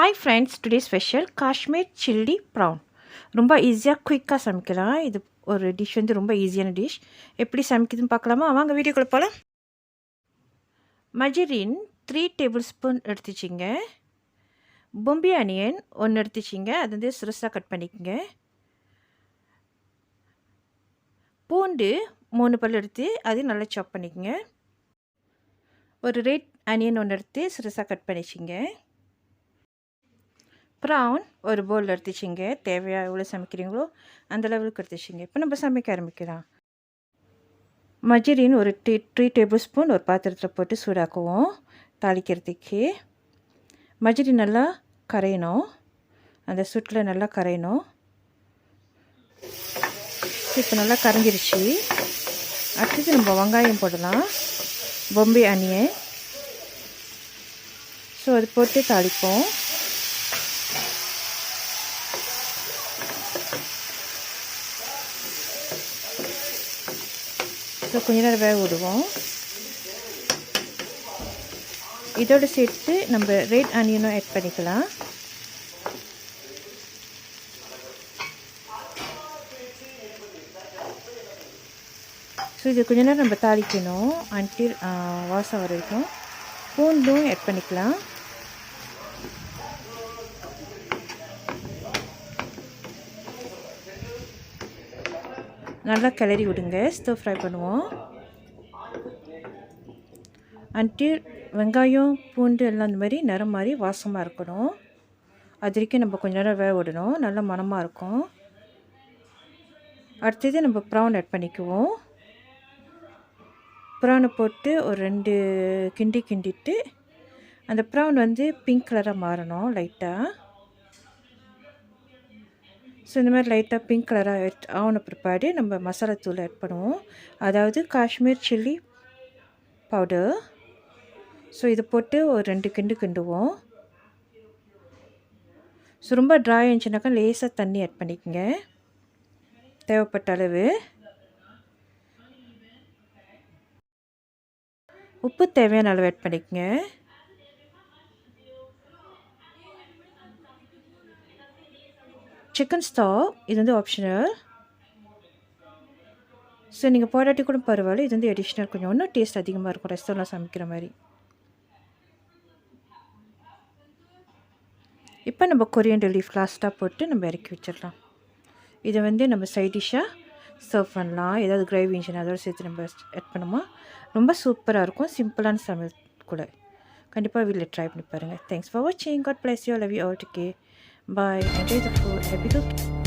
Hi friends, today's special Kashmiri Chilli Prawn. ரொம்ப ஈஸியாக குயிக்காக சமைக்கலாம். இது ஒரு டிஷ் வந்து ரொம்ப ஈஸியான டிஷ். எப்படி சமைக்குதுன்னு பார்க்கலாமா? வாங்க வீடியோக்குள்ளே போகலாம். மஜரின் 3 டேபிள் ஸ்பூன் எடுத்துச்சிங்க. பொம்பே ஆனியன் 1 எடுத்துச்சிங்க. அது வந்து சிறுசாக கட் பண்ணிக்கோங்க. பூண்டு 3 பல் எடுத்து அதையும் நல்லா சாப் பண்ணிக்கோங்க. ஒரு ரெட் ஆனியன் 1 எடுத்து சிறுசாக கட் பண்ணிச்சிங்க. ப்ரான் ஒரு பவுல் எடுத்துச்சிங்க. தேவையாக எவ்வளோ சமைக்கிறீங்களோ அந்த லெவலுக்கு எடுத்துச்சிங்க. இப்போ நம்ம சமைக்க ஆரம்பிக்கலாம். மஜரின் ஒரு 3 டேபிள் ஸ்பூன் ஒரு பாத்திரத்தில் போட்டு சூடாக்குவோம். தாளிக்கிறதுக்கு மஜரின் நல்லா கரையணும். அந்த சூட்டில் நல்லா கரையணும். இப்போ நல்லா கரைஞ்சிருச்சு. அடுத்தது நம்ம வெங்காயம் போடலாம். பொம்பே ஆனியன். ஸோ அது போட்டு தாளிப்போம். ஸோ கொஞ்ச நேரம் வேக விடுவோம். இதோடு சேர்த்து நம்ம ரெட் ஆனியனும் ஆட் பண்ணிக்கலாம். ஸோ இது கொஞ்ச நேரம் நம்ம தாளிக்கணும் அன்டில் வாசம் வர வரைக்கும். பூண்டும் ஆட் பண்ணிக்கலாம். நல்லா கிளறி விடுங்க. ஸ்டர் ஃப்ரை பண்ணுவோம். அன்டில் வெங்காயம் பூண்டு எல்லாம் அந்த மாதிரி நிறம் மாதிரி வாசமாக இருக்கணும். அது வரைக்கும் நம்ம கொஞ்சம் நேரம் வேக விடணும். நல்லா மணமாக இருக்கும். அடுத்தது நம்ம ப்ரான் ஆட் பண்ணிக்குவோம். ப்ரானை போட்டு ஒரு 2 கிண்டிட்டு அந்த ப்ரான் வந்து பிங்க் கலராக மாறணும் லைட்டாக. ஸோ இந்த மாதிரி லைட்டாக பிங்க் கலராக ஆன பிற்பாடு நம்ம மசாலா தூள் ஆட் பண்ணுவோம். அதாவது காஷ்மீர் சில்லி பவுடர். ஸோ இது போட்டு ஒரு 2 கிண்டுவோம். ஸோ ரொம்ப ட்ரை இருந்துச்சுனாக்கா லேசாக தண்ணி ஆட் பண்ணிக்கோங்க தேவைப்பட்ட அளவு. உப்பு தேவையான அளவு ஆட் பண்ணிக்கோங்க. சிக்கன் ஸ்டாக் இது வந்து ஆப்ஷனல். ஸோ நீங்கள் போடாட்டி கூட பரவாயில்ல. இது வந்து அடிஷ்னல். கொஞ்சம் இன்னும் டேஸ்ட் அதிகமாக இருக்கும் ரெஸ்டாரண்ட்டில் சமைக்கிற மாதிரி. இப்போ நம்ம கொரியண்டர் லீஃப் லாஸ்ட்டாக போட்டு நம்ம இறக்கி வச்சிடலாம். இதை வந்து நம்ம சைட் டிஷ்ஷாக சர்வ் பண்ணலாம். ஏதாவது கிரேவி இருந்துச்சுன்னா அதோடு சேர்த்து நம்ம ஆட் பண்ணுமா ரொம்ப சூப்பராக இருக்கும். சிம்பிளான சமையல் கூட. கண்டிப்பாக வீட்டில் ட்ரை பண்ணி பாருங்கள். தேங்க்ஸ் ஃபார் வாட்சிங். God bless you. Love you all. Take care. Bye. Enjoy the food. Happy cooking.